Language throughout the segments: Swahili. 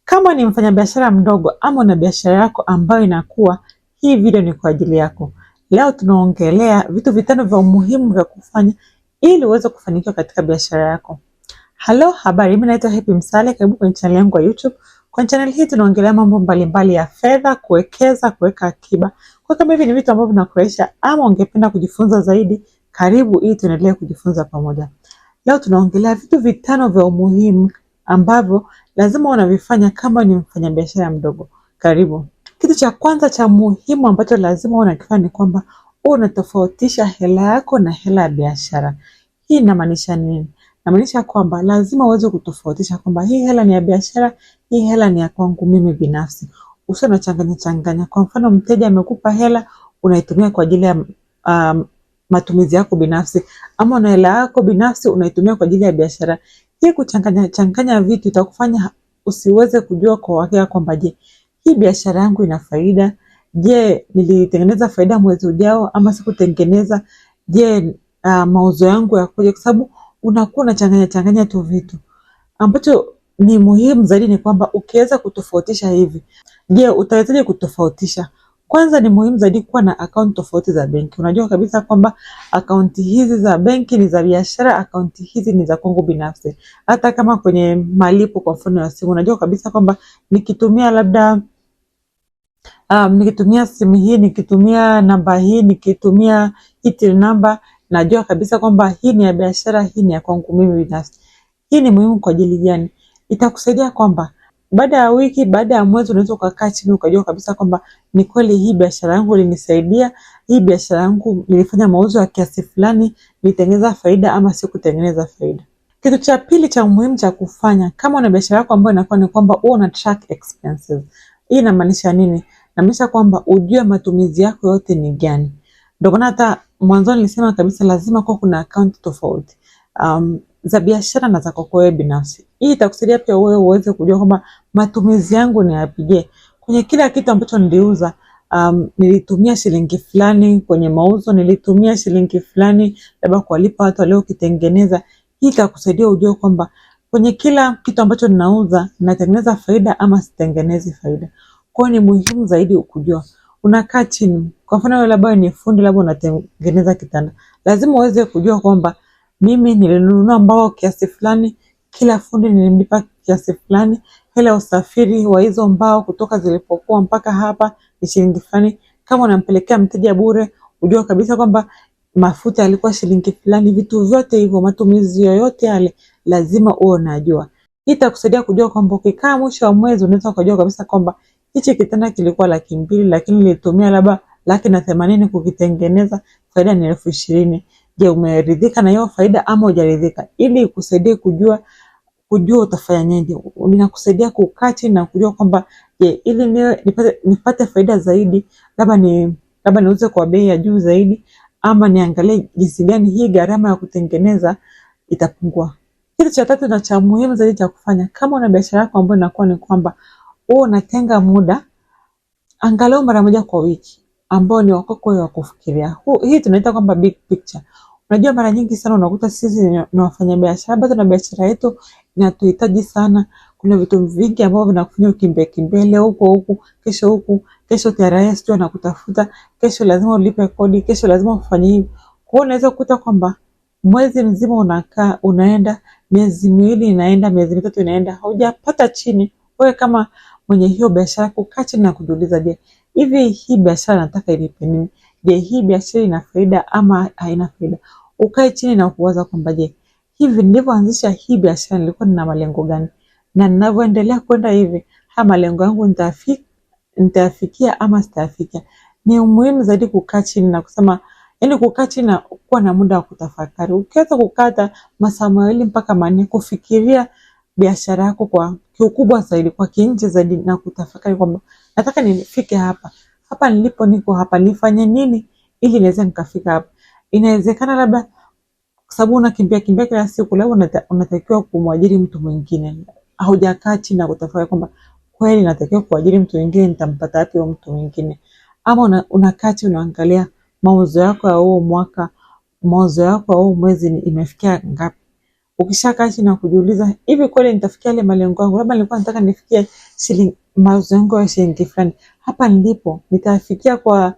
Kama ni mfanyabiashara mdogo ama una biashara yako ambayo inakuwa, hii video ni kwa ajili yako. Leo tunaongelea vitu vitano vya umuhimu vya kufanya ili uweze kufanikiwa katika biashara yako. Hello, habari, mimi naitwa Happy Msale, karibu kwenye channel yangu ya YouTube. Kwenye channel hii tunaongelea mambo mbalimbali ya fedha, kuwekeza, kuweka akiba. Kwa kama hivi ni vitu ambavyo vinakufurahisha ama ungependa kujifunza zaidi, karibu ili tuendelee kujifunza pamoja. Leo tunaongelea vitu vitano vya umuhimu ambavyo lazima unavifanya kama ni mfanyabiashara mdogo. Karibu. Kitu cha kwanza cha muhimu ambacho lazima unakifanya ni kwamba unatofautisha hela yako na hela ya biashara. Hii inamaanisha nini? Inamaanisha kwamba lazima uweze kutofautisha kwamba hii hela ni ya biashara, hii hela ni ya kwangu mimi binafsi. Usiwe unachanganya changanya. Kwa mfano, mteja amekupa hela unaitumia kwa ajili ya matumizi yako binafsi, ama una hela yako binafsi unaitumia kwa ajili ya biashara. Hii kuchanganya changanya vitu itakufanya usiweze kujua kwa uhakika kwamba je, hii biashara yangu ina faida? Je, nilitengeneza faida mwezi ujao ama sikutengeneza? Je, mauzo yangu yakoje? Kwa sababu unakuwa unachanganya changanya tu vitu. Ambacho ni muhimu zaidi ni kwamba ukiweza kutofautisha hivi. Je, utawezaje kutofautisha? Kwanza ni muhimu zaidi kuwa na akaunti tofauti za benki. Unajua kabisa kwamba akaunti hizi za benki ni za biashara, akaunti hizi ni za kwangu binafsi. Hata kama kwenye malipo kwa mfano ya simu, unajua kabisa kwamba nikitumia labda nikitumia simu hii, nikitumia namba hii, nikitumia till number, najua kabisa kwamba hii ni ya biashara, hii ni ya kwangu mimi binafsi. Hii ni muhimu kwa ajili gani? Itakusaidia kwamba baada ya wiki, baada ya mwezi unaweza ukakaa chini ukajua kabisa kwamba ni kweli hii biashara yangu ilinisaidia, hii biashara yangu nilifanya mauzo ya kiasi fulani, nilitengeneza faida ama sikutengeneza faida. Kitu cha pili cha muhimu cha kufanya kama una biashara yako ambayo inakuwa ni kwamba una track expenses. Hii inamaanisha nini? Inamaanisha kwamba ujue matumizi yako yote ni gani. Ndio maana hata mwanzo nilisema kabisa lazima kuwa kuna account tofauti za biashara na za kwako wewe binafsi. Hii itakusaidia pia wewe uweze kujua kwamba matumizi yangu ni yapi. Je, kwenye kila kitu ambacho niliuza nilitumia shilingi fulani, kwenye mauzo nilitumia shilingi fulani, labda kuwalipa watu walio kitengeneza. Hii itakusaidia ujue kwamba kwenye kila kitu ambacho ninauza natengeneza faida ama sitengenezi faida. Kwa hiyo ni muhimu zaidi ukujua. Unakaa chini. Kwa mfano wewe labda ni fundi, labda unatengeneza kitanda. Lazima uweze kujua kwamba mimi nilinunua mbao kiasi fulani, kila fundi nilimlipa kiasi fulani, hela usafiri wa hizo mbao kutoka zilipokuwa mpaka hapa ni shilingi fulani. Kama unampelekea mteja bure, ujue kabisa kwamba mafuta yalikuwa shilingi fulani. Vitu vyote hivyo, matumizi yoyote yale lazima uwe unajua. Hii itakusaidia kujua kwamba ukikaa mwisho wa mwezi unaweza kujua kabisa kwamba hichi kitanda kilikuwa 200,000 lakini nilitumia labda 180,000 kukitengeneza, faida ni 20,000. Je, umeridhika na hiyo faida ama hujaridhika? Ili ikusaidie kujua utafanya nini. Inakusaidia kukaa chini na kujua kwamba je, ili nipate faida zaidi, labda niuze kwa bei ya juu zaidi, ama niangalie jinsi gani hii gharama ya kutengeneza itapungua. Kitu cha tatu na cha muhimu zaidi cha kufanya kama una biashara yako ambayo inakuwa ni kwamba wewe unatenga muda angalau mara moja kwa wiki ambao ni wako wa kufikiria. Hii tunaita kwamba big picture. Unajua mara nyingi sana unakuta sisi ni wafanyabiashara, bado na biashara yetu inatuhitaji sana. Kuna vitu vingi ambavyo vinakufanya ukimbie leo huku, kesho TRS tu anakutafuta, kesho lazima ulipe kodi, kesho lazima ufanye hivi. Kwa hiyo unaweza kukuta kwamba mwezi mzima unakaa, unaenda, miezi miwili inaenda, miezi mitatu inaenda, haujapata chini. Wewe kama mwenye hiyo biashara kukaa chini na kujiuliza, je, hivi hii biashara nataka ilipe nini? Je, hii biashara ina faida ama haina faida? Ukae chini na kuwaza kwamba je, hivi nilivyoanzisha hii biashara nilikuwa nina malengo gani? Na ninavyoendelea kwenda hivi, haya malengo yangu nitayafikia ama sitayafikia? Ni muhimu zaidi kukaa chini na kusema, yaani kukaa chini na kuwa na muda wa kutafakari. Ukiweza kukata masaa 2 mpaka 4 kufikiria biashara yako kwa kiukubwa zaidi, kwa kinje zaidi, na kutafakari kwamba nataka nifike hapa nilipo, niko hapa, nifanye nini ili niweze nikafika hapa. Inawezekana labda kwa sababu unakimbia kila siku leo unatakiwa kumwajiri mtu mwingine, haujakaa chini na kutafakari kwamba kweli natakiwa kuajiri mtu mwingine, nitampata wapi huyo mtu mwingine? Ama unakaa chini unaangalia mauzo yako ya huo mwaka, mauzo yako ya huo mwezi imefikia ngapi? ukishakaa chini na kujiuliza, hivi kweli nitafikia ile malengo yangu? Labda nilikuwa nataka nifikie mauzo yangu ya shilingi fulani, hapa nilipo nitafikia kwa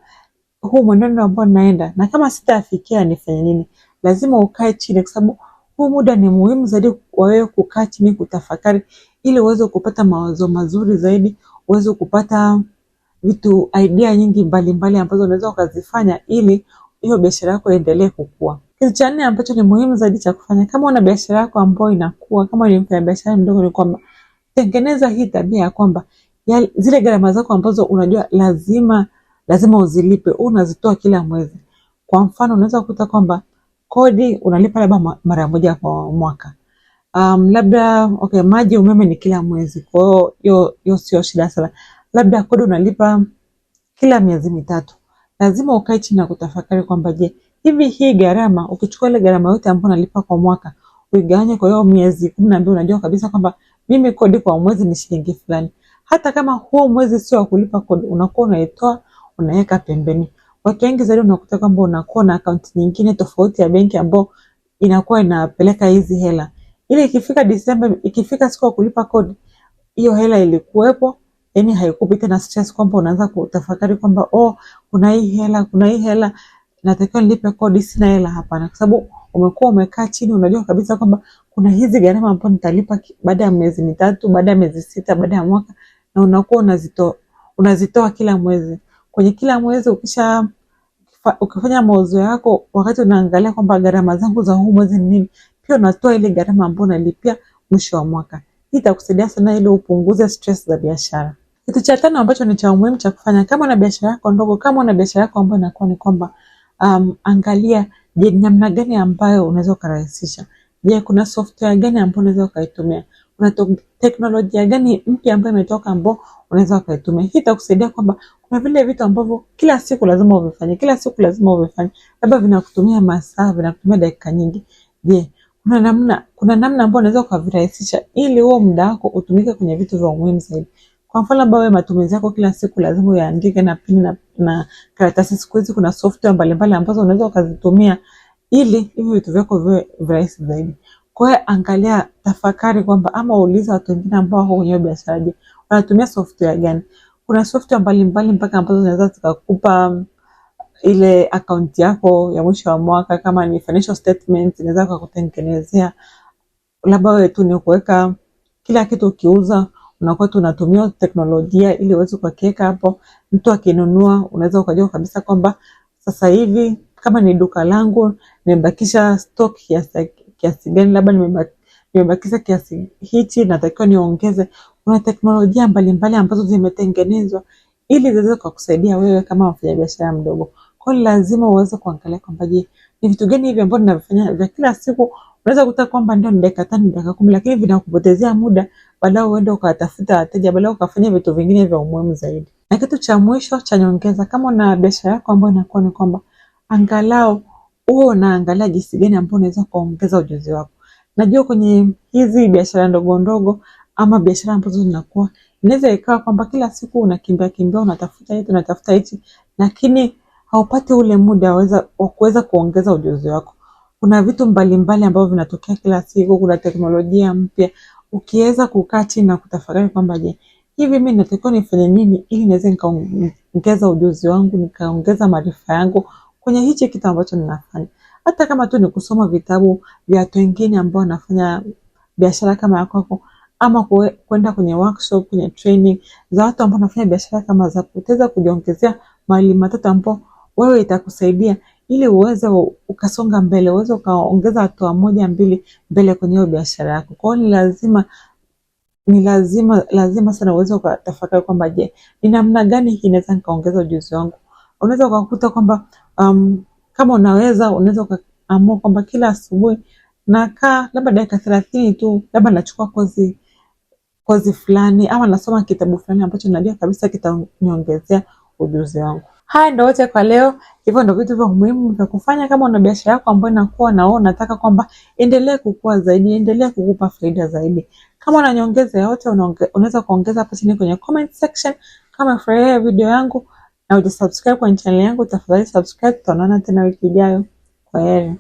huu mwenendo ambao naenda, na kama sitafikia nifanye nini? Lazima ukae chini, kwa sababu huu muda ni muhimu zaidi kwa wewe kukaa chini kutafakari, ili uweze kupata mawazo mazuri zaidi, uweze kupata idea nyingi mbalimbali ambazo unaweza ukazifanya ili hiyo biashara yako iendelee kukua. Kitu cha nne ambacho ni muhimu zaidi cha kufanya kama una biashara yako ambayo inakuwa, kama ni mfanyabiashara mdogo, ni kwamba tengeneza hii tabia ya kwamba zile gharama zako ambazo unajua lazima uzilipe, unazitoa kila mwezi. Kwa mfano, unaweza kukuta kwamba kodi unalipa labda mara moja kwa mwaka. Labda maji, umeme ni kila mwezi. Kwa hiyo sio shida sana. Labda kodi unalipa kila miezi mitatu. Lazima ukae chini na kutafakari kwamba je, hivi hii gharama, ukichukua ile gharama yote ambayo unalipa kwa mwaka, uigawanye kwa hiyo miezi 12, unajua kabisa kwamba mimi kodi kwa mwezi ni shilingi fulani. Hata kama huo mwezi sio wa kulipa kodi, unakuwa unaitoa, unaweka pembeni. Watu wengi zaidi unakuta kwamba unakuwa na akaunti nyingine tofauti ya benki ambayo inakuwa inapeleka hizi hela. Ili ikifika Disemba, ikifika siku ya kulipa kodi, hiyo hela ilikuwepo, yani haikupi tena stress kwamba unaanza kutafakari kwamba kuna hii hela natakiwa nilipe kodi, sina hela. Hapana, kwa sababu umekuwa umekaa chini, unajua kabisa kwamba kuna hizi gharama ambazo nitalipa baada ya miezi mitatu, baada ya miezi 6, baada ya mwaka, na unakuwa unazitoa kila mwezi. Kwenye kila mwezi ukifanya mauzo yako, wakati unaangalia kwamba gharama zangu za huu mwezi ni nini, pia unatoa ile gharama ambayo unalipia mwisho wa mwaka. Hii itakusaidia sana ili upunguze stress za biashara. Kitu cha tano ambacho ni cha muhimu cha kufanya kama una biashara yako ndogo, kama una biashara yako ambayo inakuwa ni kwamba angalia, je, namna gani ambayo unaweza kurahisisha? Je, kuna software gani ambayo unaweza ukaitumia? Kuna teknolojia gani mpya ambayo imetoka ambayo unaweza ukaitumia? Hii itakusaidia kwamba kuna vile vitu ambavyo kila siku lazima uvifanye, labda vinakutumia masaa, vinakutumia dakika nyingi. Je, kuna namna ambayo unaweza ukavirahisisha ili huo muda wako utumike kwenye vitu vya muhimu zaidi. Kwa mfano, labda wewe matumizi yako kila siku lazima uyaandike na pini na karatasi. Siku hizi kuna software mbalimbali ambazo unaweza ukazitumia ili hivi vitu vyako viwe rahisi zaidi. Kwa hiyo angalia, tafakari kwamba, ama uliza watu wengine ambao wako kwenye biashara, je, wanatumia software gani? Kuna software mbalimbali mpaka ambazo zinaweza zikakupa ile account yako ya mwisho wa mwaka, kama ni financial statement inaweza kukutengenezea. Labda wewe tu ni kuweka kila kitu, ukiuza unakuwa tunatumia teknolojia ili uweze kuweka hapo. Mtu akinunua unaweza ukajua kabisa kwamba sasa hivi kama ni duka langu nimebakisha stock kiasi gani, labda nimebakisha kiasi hichi, natakiwa niongeze. Kuna teknolojia mbalimbali ambazo zimetengenezwa ili ziweze kukusaidia wewe kama mfanyabiashara mdogo. Kwa hiyo lazima uweze kuangalia kwamba je, ni vitu gani hivi ambavyo ninavifanya vya kila siku. Unaweza kukuta kwamba ndio ni dakika 5, dakika 10, lakini vinakupotezea muda, baadaye uende ukatafuta wateja, baadaye ukafanya vitu vingine vya umuhimu zaidi. Na kitu cha mwisho cha nyongeza, kama una biashara yako ambayo inakuwa ni kwamba angalau unaangalia jinsi gani ambapo unaweza kuongeza ujuzi wako. Najua kwenye hizi biashara ndogo ndogo ama biashara ambazo zinakuwa, inaweza ikawa kwamba kila siku unakimbia unatafuta hichi, lakini haupati ule muda wa kuweza kuongeza ujuzi wako. Kuna vitu mbalimbali ambavyo vinatokea kila siku, kuna teknolojia mpya. Ukiweza kukaa chini na kutafakari kwamba je, hivi mimi natakiwa nifanye nini ili niweze nikaongeza ujuzi wangu, nikaongeza maarifa yangu kwenye hichi kitu ambacho ninafanya. Hata kama tu ni kusoma vitabu vya watu wengine ambao wanafanya biashara kama yako, ama kwenda kwenye workshop, kwenye training za watu ambao wanafanya biashara kama za kuteza, kujiongezea mahali matatu ambapo wewe itakusaidia ili uweze ukasonga mbele, uweze ukaongeza hatua 1 2 mbele kwenye hiyo biashara yako. Kwa hiyo ni lazima sana uweze ukatafakari kwamba je, ni namna gani hii inaweza nikaongeza ujuzi wangu. Unaweza ukakuta kwamba kama unaweza ukaamua kwamba kila asubuhi nakaa labda dakika 30 tu, labda nachukua kozi fulani ama nasoma kitabu fulani ambacho najua kabisa kitaniongezea ujuzi wangu. Haya ndio yote kwa leo. Hivyo ndio vitu vya muhimu vya kufanya kama una biashara yako ambayo inakuwa unataka kwamba endelee kukua zaidi, endelee kukupa faida zaidi. Kama una nyongeza yote unaweza kuongeza hapo chini kwenye comment section. Kama unafurahia video yangu na hujasubscribe kwenye channel yangu, tafadhali subscribe. Tutaonana tena wiki ijayo. Kwaheri.